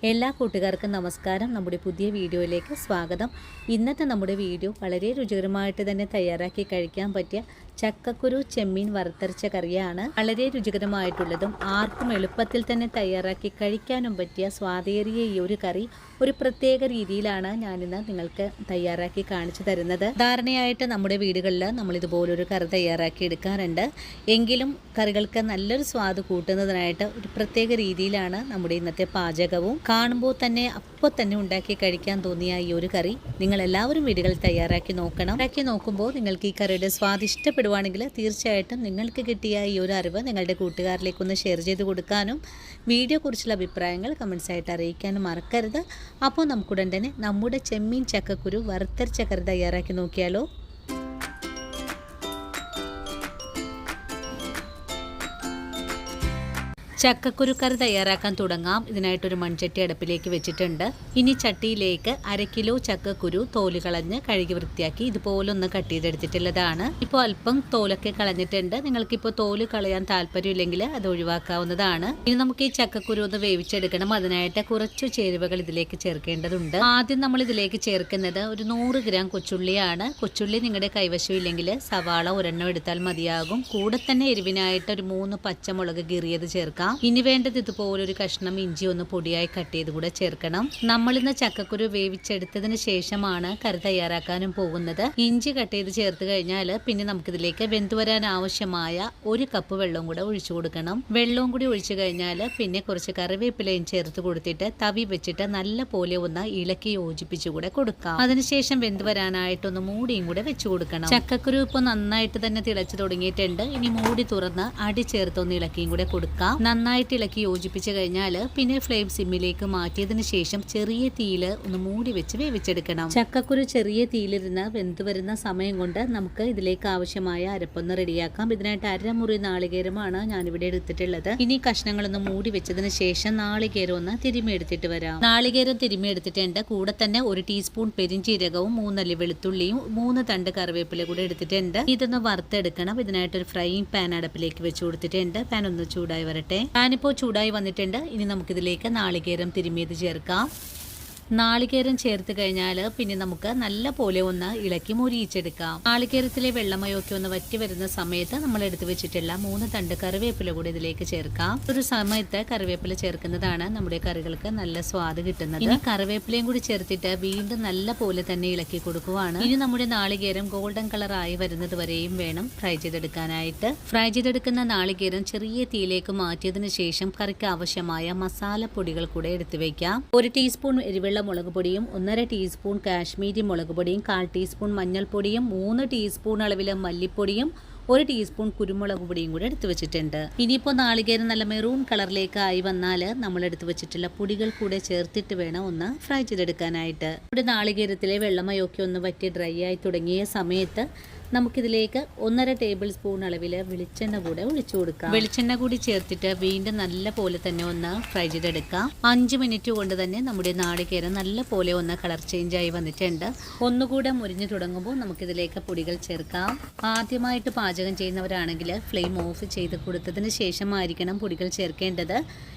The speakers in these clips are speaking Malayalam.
എല്ലാ കൂട്ടുകാർക്കും നമസ്കാരം. നമ്മുടെ പുതിയ വീഡിയോയിലേക്ക് സ്വാഗതം. ഇന്നത്തെ നമ്മുടെ വീഡിയോ വളരെ രുചികരമായിട്ട് തന്നെ തയ്യാറാക്കി കഴിക്കാൻ പറ്റിയ ചക്കക്കുരു ചെമ്മീൻ വറുത്തരച്ച കറിയാണ്. വളരെ രുചികരമായിട്ടുള്ളതും ആർക്കും എളുപ്പത്തിൽ തന്നെ തയ്യാറാക്കി കഴിക്കാനും പറ്റിയ സ്വാദേറിയ ഈ ഒരു കറി ഒരു പ്രത്യേക രീതിയിലാണ് ഞാനിന്ന് നിങ്ങൾക്ക് തയ്യാറാക്കി കാണിച്ചു തരുന്നത്. ധാരണയായിട്ട് നമ്മുടെ വീടുകളിൽ നമ്മൾ ഇതുപോലൊരു കറി തയ്യാറാക്കി എടുക്കാറുണ്ട്. എങ്കിലും കറികൾക്ക് നല്ലൊരു സ്വാദ് കൂട്ടുന്നതിനായിട്ട് ഒരു പ്രത്യേക രീതിയിലാണ് നമ്മുടെ ഇന്നത്തെ പാചകവും. കാണുമ്പോൾ തന്നെ അപ്പോൾ തന്നെ ഉണ്ടാക്കി കഴിക്കാൻ തോന്നിയ ഈ ഒരു കറി നിങ്ങൾ എല്ലാവരും വീടുകളിൽ തയ്യാറാക്കി നോക്കണം. ഉണ്ടാക്കി നോക്കുമ്പോൾ നിങ്ങൾക്ക് ഈ കറിയുടെ സ്വാദ് ഇഷ്ടപ്പെടുവാണെങ്കിൽ തീർച്ചയായിട്ടും നിങ്ങൾക്ക് കിട്ടിയ ഈ ഒരു അറിവ് നിങ്ങളുടെ കൂട്ടുകാരിലേക്കൊന്ന് ഷെയർ ചെയ്ത് കൊടുക്കാനും വീഡിയോ കുറിച്ചുള്ള അഭിപ്രായങ്ങൾ കമൻസ് ആയിട്ട് അറിയിക്കാനും മറക്കരുത്. അപ്പോൾ നമുക്കുടൻ തന്നെ നമ്മുടെ ചെമ്മീൻ ചക്കക്കുരു വറുത്തരച്ച കറി തയ്യാറാക്കി നോക്കിയാലോ. ചക്കക്കുരു കറി തയ്യാറാക്കാൻ തുടങ്ങാം. ഇതിനായിട്ടൊരു മൺചട്ടി അടുപ്പിലേക്ക് വെച്ചിട്ടുണ്ട്. ഇനി ചട്ടിയിലേക്ക് 1/2 കിലോ ചക്കക്കുരു തോല് കളഞ്ഞ് കഴുകി വൃത്തിയാക്കി ഇതുപോലൊന്ന് കട്ട് ചെയ്തെടുത്തിട്ടുള്ളതാണ്. ഇപ്പോൾ അല്പം തോലൊക്കെ കളഞ്ഞിട്ടുണ്ട്. നിങ്ങൾക്കിപ്പോൾ തോല് കളയാൻ താല്പര്യമില്ലെങ്കിൽ അത് ഒഴിവാക്കാവുന്നതാണ്. ഇനി നമുക്ക് ഈ ചക്കക്കുരു ഒന്ന് വേവിച്ചെടുക്കണം. അതിനായിട്ട് കുറച്ചു ചേരുവകൾ ഇതിലേക്ക് ചേർക്കേണ്ടതുണ്ട്. ആദ്യം നമ്മൾ ഇതിലേക്ക് ചേർക്കുന്നത് ഒരു 100 ഗ്രാം കൊച്ചുള്ളിയാണ്. കൊച്ചുള്ളി നിങ്ങളുടെ കൈവശം ഇല്ലെങ്കിൽ സവാള ഒരെണ്ണം എടുത്താൽ മതിയാകും. കൂടെ തന്നെ എരിവിനായിട്ട് ഒരു 3 പച്ചമുളക് കീറിയത് ചേർക്കാം. ഇനി വേണ്ടത് ഇതുപോലൊരു കഷ്ണം ഇഞ്ചി ഒന്ന് പൊടിയായി കട്ട് ചെയ്ത് കൂടെ ചേർക്കണം. നമ്മളിന്ന് ചക്കക്കുരു വേവിച്ചെടുത്തതിന് ശേഷമാണ് കറി തയ്യാറാക്കാനും പോകുന്നത്. ഇഞ്ചി കട്ട് ചെയ്ത് ചേർത്ത് കഴിഞ്ഞാൽ പിന്നെ നമുക്കിതിലേക്ക് വെന്തു വരാൻ ആവശ്യമായ 1 കപ്പ് വെള്ളവും കൂടെ ഒഴിച്ചു കൊടുക്കണം. വെള്ളവും കൂടി ഒഴിച്ചു കഴിഞ്ഞാൽ പിന്നെ കുറച്ച് കറിവേപ്പിലയും ചേർത്ത് കൊടുത്തിട്ട് തവി വെച്ചിട്ട് നല്ല പോലെ ഒന്ന് ഇളക്കി യോജിപ്പിച്ചുകൂടെ കൊടുക്കാം. അതിനുശേഷം വെന്തു വരാനായിട്ടൊന്ന് മൂടിയും കൂടെ വെച്ചു കൊടുക്കണം. ചക്കക്കുരു ഇപ്പോൾ നന്നായിട്ട് തന്നെ തിളച്ചു തുടങ്ങിയിട്ടുണ്ട്. ഇനി മൂടി തുറന്ന് അടി ചേർത്തൊന്ന് ഇളക്കിയും കൂടെ കൊടുക്കാം. നന്നായിട്ട് ഇളക്കി യോജിപ്പിച്ച് കഴിഞ്ഞാൽ പിന്നെ ഫ്ലെയിം സിമ്മിലേക്ക് മാറ്റിയതിന് ശേഷം ചെറിയ തീയിൽ ഒന്ന് മൂടി വെച്ച് വേവിച്ചെടുക്കണം. ചക്കക്കുരു ചെറിയ തീയിലിരുന്ന് വെന്ത് വരുന്ന സമയം കൊണ്ട് നമുക്ക് ഇതിലേക്ക് ആവശ്യമായ അരപ്പൊന്ന് റെഡിയാക്കാം. ഇതിനായിട്ട് 1/2 മുറി നാളികേരമാണ് ഞാനിവിടെ എടുത്തിട്ടുള്ളത്. ഇനി കഷ്ണങ്ങളൊന്ന് മൂടി വെച്ചതിന് ശേഷം നാളികേരം ഒന്ന് തിരുമിയെടുത്തിട്ട് വരാം. നാളികേരം തിരുമിയെടുത്തിട്ടുണ്ട്. കൂടെ തന്നെ 1 ടീസ്പൂൺ പെരിഞ്ചീരകവും 3 അല്ലി വെളുത്തുള്ളിയും 3 തണ്ട് കറിവേപ്പില കൂടെ എടുത്തിട്ടുണ്ട്. ഇതൊന്ന് വറുത്തെടുക്കണം. ഇതിനായിട്ടൊരു ഫ്രൈയിങ് പാൻ അടുപ്പിലേക്ക് വെച്ച് കൊടുത്തിട്ടുണ്ട്. പാൻ ഒന്ന് ചൂടായി വരട്ടെ. പാനിപ്പോൾ ചൂടായി വന്നിട്ടുണ്ട്. ഇനി നമുക്കിതിലേക്ക് നാളികേരം തിരുമിയത് ചേർക്കാം. നാളികേരം ചേർത്ത് കഴിഞ്ഞാൽ പിന്നെ നമുക്ക് നല്ല പോലെ ഒന്ന് ഇളക്കി മൊരിയിച്ചെടുക്കാം. നാളികേരത്തിലെ വെള്ളമയൊക്കെ ഒന്ന് വറ്റി വരുന്ന സമയത്ത് നമ്മൾ എടുത്തു വെച്ചിട്ടുള്ള 3 തണ്ട് കറിവേപ്പില കൂടി ഇതിലേക്ക് ചേർക്കാം. ഒരു സമയത്ത് കറിവേപ്പില ചേർക്കുന്നതാണ് നമ്മുടെ കറികൾക്ക് നല്ല സ്വാദ് കിട്ടുന്നത്. ഇനി കറിവേപ്പിലയും കൂടി ചേർത്തിട്ട് വീണ്ടും നല്ല പോലെ തന്നെ ഇളക്കി കൊടുക്കുവാണ്. ഇനി നമ്മുടെ നാളികേരം ഗോൾഡൻ കളർ ആയി വരുന്നത് വരെയും വേണം ഫ്രൈ ചെയ്തെടുക്കാനായിട്ട്. ഫ്രൈ ചെയ്തെടുക്കുന്ന നാളികേരം ചെറിയ തീയിലേക്ക് മാറ്റിയതിനു ശേഷം കറിക്ക് ആവശ്യമായ മസാലപ്പൊടികൾ കൂടെ എടുത്തു വെക്കാം. 1 ടീസ്പൂൺ എരിവെള്ള മുളക് പൊടിയും 1/2 ടീസ്പൂൺ കാശ്മീരി മുളക് പൊടിയും 1/4 ടീസ്പൂൺ മഞ്ഞൾപ്പൊടിയും 3 ടീസ്പൂൺ അളവിൽ മല്ലിപ്പൊടിയും 1 ടീസ്പൂൺ കുരുമുളക് പൊടിയും കൂടെ എടുത്തു വെച്ചിട്ടുണ്ട്. ഇനിയിപ്പോൾ നാളികേരം നല്ല മെറൂൺ കളറിലേക്ക് ആയി വന്നാൽ നമ്മൾ എടുത്തു വെച്ചിട്ടുള്ള പൊടികൾ കൂടെ ചേർത്തിട്ട് വേണം ഒന്ന് ഫ്രൈ ചെയ്തെടുക്കാനായിട്ട്. ഇവിടെ നാളികേരത്തിലെ വെള്ളമയൊക്കെ ഒന്ന് വറ്റി ഡ്രൈ ആയി തുടങ്ങിയ സമയത്ത് നമുക്കിതിലേക്ക് 1/2 ടേബിൾ സ്പൂൺ അളവിൽ വെളിച്ചെണ്ണ കൂടെ ഒഴിച്ചു കൊടുക്കാം. വെളിച്ചെണ്ണ കൂടി ചേർത്തിട്ട് വീണ്ടും നല്ല പോലെ തന്നെ ഒന്ന് ഫ്രൈ ചെയ്തെടുക്കാം. 5 മിനിറ്റ് കൊണ്ട് തന്നെ നമ്മുടെ നാളികേരം നല്ല പോലെ ഒന്ന് കളർ ചേഞ്ച് ആയി വന്നിട്ടുണ്ട്. ഒന്നുകൂടെ മുരിഞ്ഞു തുടങ്ങുമ്പോൾ നമുക്കിതിലേക്ക് പൊടികൾ ചേർക്കാം. ആദ്യമായിട്ട് പാചകം ചെയ്യുന്നവരാണെങ്കിൽ ഫ്ലെയിം ഓഫ് ചെയ്ത് കൊടുത്തതിന് ശേഷമായിരിക്കണം പൊടികൾ ചേർക്കേണ്ടത്.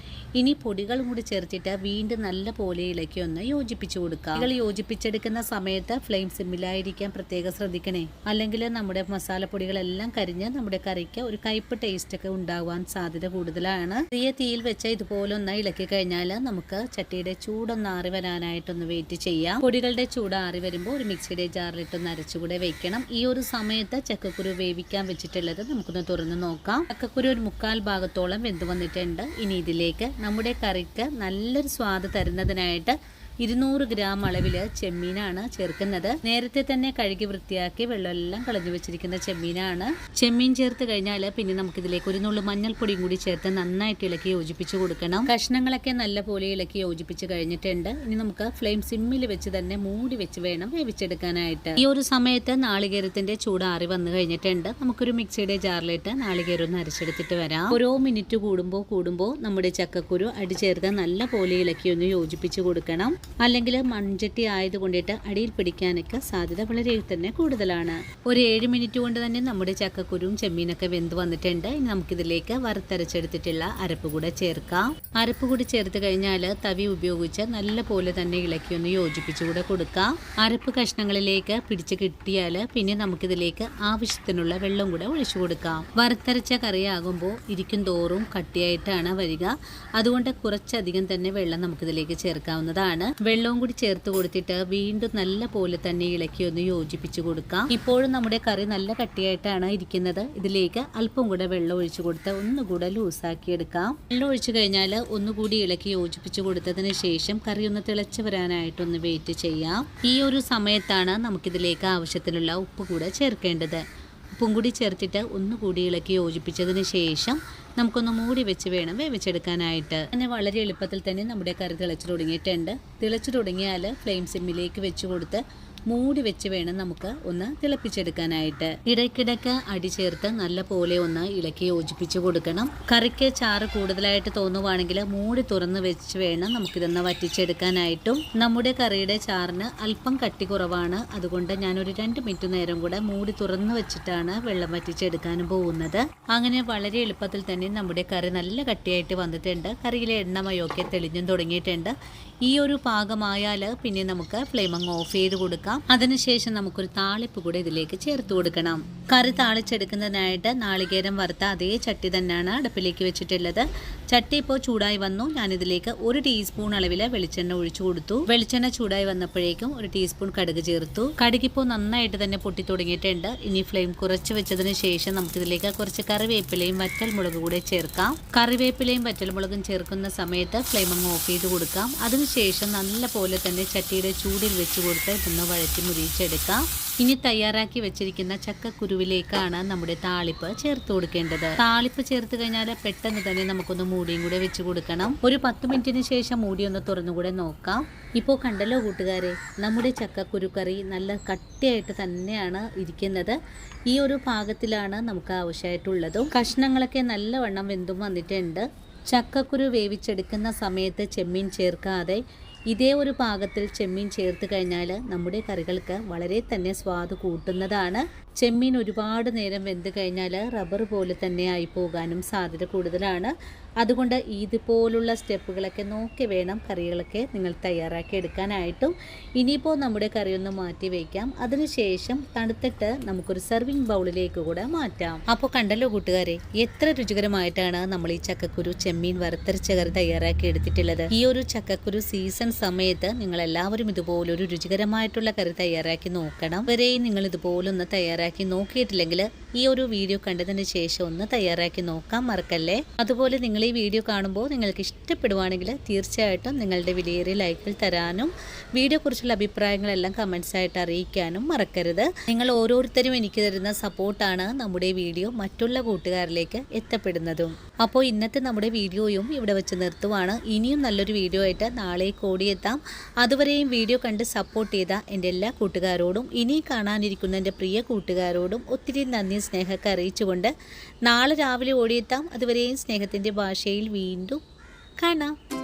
ഇനി പൊടികൾ കൂടി ചേർത്തിട്ട് വീണ്ടും നല്ല പോലെ ഇളക്കി ഒന്ന് യോജിപ്പിച്ചു കൊടുക്കാം. പൊടികൾ യോജിപ്പിച്ചെടുക്കുന്ന സമയത്ത് ഫ്ലെയിം സിമ്മിലായിരിക്കാൻ പ്രത്യേകം ശ്രദ്ധിക്കണേ. അല്ലെങ്കിൽ നമ്മുടെ മസാലപ്പൊടികളെല്ലാം കരിഞ്ഞ് നമ്മുടെ കറിക്ക് ഒരു കയ്പ് ടേസ്റ്റ് ഒക്കെ ഉണ്ടാകാൻ സാധ്യത കൂടുതലാണ്. ചെറിയ തീയിൽ വെച്ച് ഇതുപോലെ ഒന്ന് ഇളക്കി കഴിഞ്ഞാൽ നമുക്ക് ചട്ടിയുടെ ചൂടൊന്ന് ആറി വരാനായിട്ടൊന്ന് വെയിറ്റ് ചെയ്യാം. പൊടികളുടെ ചൂട് ആറി വരുമ്പോൾ ഒരു മിക്സിയുടെ ജാറിലിട്ടൊന്ന് അരച്ചുകൂടെ വെക്കണം. ഈ ഒരു സമയത്ത് ചക്കക്കുരു വേവിക്കാൻ വെച്ചിട്ടുള്ളത് നമുക്കൊന്ന് തുറന്ന് നോക്കാം. ചക്കക്കുരു ഒരു 1/4 ഭാഗത്തോളം വെന്ത് വന്നിട്ടുണ്ട്. ഇനി ഇതിലേക്ക് നമ്മുടെ കറിക്ക് നല്ലൊരു സ്വാദ് തരുന്നതിനായിട്ട് 200 ഗ്രാം അളവിൽ ചെമ്മീനാണ് ചേർക്കുന്നത്. നേരത്തെ തന്നെ കഴുകി വൃത്തിയാക്കി വെള്ളമെല്ലാം കളഞ്ഞു വെച്ചിരിക്കുന്ന ചെമ്മീനാണ്. ചെമ്മീൻ ചേർത്ത് കഴിഞ്ഞാൽ പിന്നെ നമുക്കിതിലേക്ക് ഒരു നുള്ളു മഞ്ഞൾപ്പൊടിയും കൂടി ചേർത്ത് നന്നായിട്ട് ഇളക്കി യോജിപ്പിച്ച് കൊടുക്കണം. കഷ്ണങ്ങളൊക്കെ നല്ല പോലെ ഇളക്കി യോജിപ്പിച്ച് കഴിഞ്ഞിട്ടുണ്ട്. ഇനി നമുക്ക് ഫ്ലെയിം സിമ്മിൽ വെച്ച് തന്നെ മൂടി വെച്ച് വേണം വേവിച്ചെടുക്കാനായിട്ട്. ഈ ഒരു സമയത്ത് നാളികേരത്തിന്റെ ചൂട് ആറി വന്നു കഴിഞ്ഞിട്ടുണ്ട്. നമുക്കൊരു മിക്സിയുടെ ജാറിലിട്ട് നാളികേരം ഒന്ന് അരച്ചെടുത്തിട്ട് വരാം. ഓരോ മിനിറ്റ് കൂടുമ്പോൾ നമ്മുടെ ചക്കക്കുരു അടി ചേർത്ത് നല്ല പോലെ ഇളക്കി ഒന്ന് യോജിപ്പിച്ച് കൊടുക്കണം. അല്ലെങ്കിൽ മൺചട്ടി ആയതുകൊണ്ടിട്ട് അടിയിൽ പിടിക്കാനൊക്കെ സാധ്യത വളരെ തന്നെ കൂടുതലാണ്. ഒരു 7 മിനിറ്റ് കൊണ്ട് തന്നെ നമ്മുടെ ചക്കക്കുരുവും ചെമ്മീനൊക്കെ വെന്ത് വന്നിട്ടുണ്ട്. ഇനി നമുക്കിതിലേക്ക് വറുത്തരച്ചെടുത്തിട്ടുള്ള അരപ്പ് കൂടെ ചേർക്കാം. അരപ്പ് കൂടി ചേർത്ത് കഴിഞ്ഞാൽ തവി ഉപയോഗിച്ച് നല്ല പോലെ തന്നെ ഇളക്കിയൊന്ന് യോജിപ്പിച്ചുകൂടെ കൊടുക്കാം. അരപ്പ് കഷ്ണങ്ങളിലേക്ക് പിടിച്ച് കിട്ടിയാൽ പിന്നെ നമുക്കിതിലേക്ക് ആവശ്യത്തിനുള്ള വെള്ളം കൂടെ ഒഴിച്ചു കൊടുക്കാം. വറുത്തരച്ച കറിയാകുമ്പോൾ ഇരിക്കും തോറും കട്ടിയായിട്ടാണ് വരിക. അതുകൊണ്ട് കുറച്ചധികം തന്നെ വെള്ളം നമുക്കിതിലേക്ക് ചേർക്കാവുന്നതാണ്. വെള്ളവും കൂടി ചേർത്ത് കൊടുത്തിട്ട് വീണ്ടും നല്ല പോലെ തന്നെ ഇളക്കി ഒന്ന് യോജിപ്പിച്ച് കൊടുക്കാം. ഇപ്പോഴും നമ്മുടെ കറി നല്ല കട്ടിയായിട്ടാണ് ഇരിക്കുന്നത്. ഇതിലേക്ക് അല്പം കൂടെ വെള്ളം ഒഴിച്ചു കൊടുത്ത് ഒന്നുകൂടെ ലൂസാക്കി എടുക്കാം. വെള്ളം ഒഴിച്ചു കഴിഞ്ഞാൽ ഒന്നുകൂടി ഇളക്കി യോജിപ്പിച്ച് കൊടുത്തതിന് ശേഷം കറി ഒന്ന് തിളച്ച് വരാനായിട്ടൊന്ന് വെയിറ്റ് ചെയ്യാം. ഈ ഒരു സമയത്താണ് നമുക്കിതിലേക്ക് ആവശ്യത്തിനുള്ള ഉപ്പ് കൂടെ ചേർക്കേണ്ടത്. ഉപ്പും കൂടി ചേർത്തിട്ട് ഒന്നുകൂടി ഇളക്കി യോജിപ്പിച്ചതിന് ശേഷം നമുക്കൊന്ന് മൂടി വെച്ച് വേണം വേവിച്ചെടുക്കാനായിട്ട്. അങ്ങനെ വളരെ എളുപ്പത്തിൽ തന്നെ നമ്മുടെ കറി തിളച്ചു തുടങ്ങിയിട്ടുണ്ട്. തിളച്ചു തുടങ്ങിയാൽ ഫ്ലെയിം സിമ്മിലേക്ക് വെച്ച് കൊടുത്ത് മൂടി വെച്ച് വേണം നമുക്ക് ഒന്ന് തിളപ്പിച്ചെടുക്കാനായിട്ട്. ഇടയ്ക്കിടയ്ക്ക് അടി ചേർത്ത് നല്ല പോലെ ഒന്ന് ഇളക്കി യോജിപ്പിച്ച് കൊടുക്കണം. കറിക്ക് ചാറ് കൂടുതലായിട്ട് തോന്നുവാണെങ്കിൽ മൂടി തുറന്ന് വെച്ച് വേണം നമുക്കിതൊന്ന് വറ്റിച്ചെടുക്കാനായിട്ടും. നമ്മുടെ കറിയുടെ ചാറിന് അല്പം കട്ടി കുറവാണ്. അതുകൊണ്ട് ഞാനൊരു 2 മിനിറ്റ് നേരം കൂടെ മൂടി തുറന്ന് വെച്ചിട്ടാണ് വെള്ളം വറ്റിച്ചെടുക്കാനും പോകുന്നത്. അങ്ങനെ വളരെ എളുപ്പത്തിൽ തന്നെ നമ്മുടെ കറി നല്ല കട്ടിയായിട്ട് വന്നിട്ടുണ്ട്. കറിയിലെ എണ്ണമയൊക്കെ തെളിഞ്ഞും തുടങ്ങിയിട്ടുണ്ട്. ഈ ഒരു പാകമായാൽ പിന്നെ നമുക്ക് ഫ്ലെയിം അങ്ങ് ഓഫ് ചെയ്ത് കൊടുക്കാം. അതിനുശേഷം നമുക്കൊരു താളിപ്പ് കൂടെ ഇതിലേക്ക് ചേർത്ത് കൊടുക്കണം. കറി താളിച്ചെടുക്കുന്നതിനായിട്ട് നാളികേരം വറുത്ത അതേ ചട്ടി തന്നെയാണ് അടുപ്പിലേക്ക് വെച്ചിട്ടുള്ളത്. ചട്ടി ഇപ്പോൾ ചൂടായി വന്നു. ഞാനിതിലേക്ക് 1 ടീസ്പൂൺ അളവിൽ വെളിച്ചെണ്ണ ഒഴിച്ചു കൊടുത്തു. വെളിച്ചെണ്ണ ചൂടായി വന്നപ്പോഴേക്കും 1 ടീസ്പൂൺ കടുക് ചേർത്തു. കടുകിപ്പോൾ നന്നായിട്ട് തന്നെ പൊട്ടി തുടങ്ങിയിട്ടുണ്ട്. ഇനി ഫ്ലെയിം കുറച്ച് വെച്ചതിന് ശേഷം നമുക്കിതിലേക്ക് കുറച്ച് കറിവേപ്പിലയും വറ്റൽമുളക് കൂടെ ചേർക്കാം. കറിവേപ്പിലയും വറ്റൽമുളകും ചേർക്കുന്ന സമയത്ത് ഫ്ലെയിം അങ്ങ് ഓഫ് ചെയ്ത് കൊടുക്കാം. അതിനുശേഷം നല്ല പോലെ തന്നെ ചട്ടിയുടെ ചൂടിൽ വെച്ച് കൊടുത്ത് ഇതൊന്ന് വഴറ്റി മുരിച്ചെടുക്കാം. ഇനി തയ്യാറാക്കി വെച്ചിരിക്കുന്ന ചക്കക്കുരുവിലേക്കാണ് നമ്മുടെ താളിപ്പ് ചേർത്ത് കൊടുക്കേണ്ടത്. താളിപ്പ് ചേർത്ത് കഴിഞ്ഞാൽ പെട്ടെന്ന് തന്നെ നമുക്കൊന്ന് മൂടിയും കൂടെ വെച്ച് കൊടുക്കണം. ഒരു 10 മിനിറ്റിന് ശേഷം മൂടി ഒന്ന് തുറന്നുകൂടെ നോക്കാം. ഇപ്പോൾ കണ്ടല്ലോ കൂട്ടുകാരെ, നമ്മുടെ ചക്കക്കുരു കറി നല്ല കട്ടിയായിട്ട് തന്നെയാണ് ഇരിക്കുന്നത്. ഈ ഒരു പാകത്തിലാണ് നമുക്ക് ആവശ്യമായിട്ടുള്ളതും. കഷ്ണങ്ങളൊക്കെ നല്ലവണ്ണം വെന്തും വന്നിട്ടുണ്ട്. ചക്കക്കുരു വേവിച്ചെടുക്കുന്ന സമയത്ത് ചെമ്മീൻ ചേർക്കാതെ ഇതേ ഒരു പാകത്തിൽ ചെമ്മീൻ ചേർത്ത് കഴിഞ്ഞാൽ നമ്മുടെ കറികൾക്ക് വളരെ തന്നെ സ്വാദ് കൂട്ടുന്നതാണ്. ചെമ്മീൻ ഒരുപാട് നേരം വെന്ത് കഴിഞ്ഞാൽ റബ്ബർ പോലെ തന്നെ ആയി പോകാനും സാധ്യത കൂടുതലാണ്. അതുകൊണ്ട് ഇതുപോലുള്ള സ്റ്റെപ്പുകളൊക്കെ നോക്കി വേണം കറികളൊക്കെ നിങ്ങൾ തയ്യാറാക്കി എടുക്കാനായിട്ടും. ഇനിയിപ്പോൾ നമ്മുടെ കറിയൊന്ന് മാറ്റി വയ്ക്കാം. അതിനുശേഷം തണുത്തിട്ട് നമുക്കൊരു സെർവിങ് ബൗളിലേക്ക് കൂടെ മാറ്റാം. അപ്പോൾ കണ്ടല്ലോ കൂട്ടുകാരെ, എത്ര രുചികരമായിട്ടാണ് നമ്മൾ ഈ ചക്കക്കുരു ചെമ്മീൻ വറുത്തരച്ച കറി തയ്യാറാക്കി എടുത്തിട്ടുള്ളത്. ഈ ഒരു ചക്കക്കുരു സീസൺ സമയത്ത് നിങ്ങൾ എല്ലാവരും ഇതുപോലൊരു രുചികരമായിട്ടുള്ള കറി തയ്യാറാക്കി നോക്കണം. വരെയും നിങ്ങൾ ഇതുപോലൊന്ന് തയ്യാറാക്കി നോക്കിയിട്ടില്ലെങ്കിൽ ഈ ഒരു വീഡിയോ കണ്ടതിന് ശേഷം ഒന്ന് തയ്യാറാക്കി നോക്കാൻ മറക്കല്ലേ. അതുപോലെ നിങ്ങൾ ഈ വീഡിയോ കാണുമ്പോൾ നിങ്ങൾക്ക് ഇഷ്ടപ്പെടുവാണെങ്കിൽ തീർച്ചയായിട്ടും നിങ്ങളുടെ വിലയേറിയ ലൈക്കുകൾ തരാനും വീഡിയോ കുറിച്ചുള്ള അഭിപ്രായങ്ങളെല്ലാം കമൻസ് ആയിട്ട് അറിയിക്കാനും മറക്കരുത്. നിങ്ങൾ ഓരോരുത്തരും എനിക്ക് തരുന്ന സപ്പോർട്ടാണ് നമ്മുടെ വീഡിയോ മറ്റുള്ള കൂട്ടുകാരിലേക്ക് എത്തപ്പെടുന്നതും. അപ്പോൾ ഇന്നത്തെ നമ്മുടെ വീഡിയോയും ഇവിടെ വെച്ച് നിർത്തുവാണ്. ഇനിയും നല്ലൊരു വീഡിയോ ആയിട്ട് നാളെ കൂടിയെത്താം. അതുവരെയും വീഡിയോ കണ്ട് സപ്പോർട്ട് ചെയ്ത എൻ്റെ എല്ലാ കൂട്ടുകാരോടും ഇനി കാണാനിരിക്കുന്ന എൻ്റെ പ്രിയ കൂട്ടുകാരോടും ഒത്തിരി നന്ദി സ്നേഹമൊക്കെ അറിയിച്ചുകൊണ്ട് നാളെ രാവിലെ ഓടിയെത്താം. അതുവരെയും സ്നേഹത്തിൻ്റെ ഭാഷയിൽ വീണ്ടും കാണാം.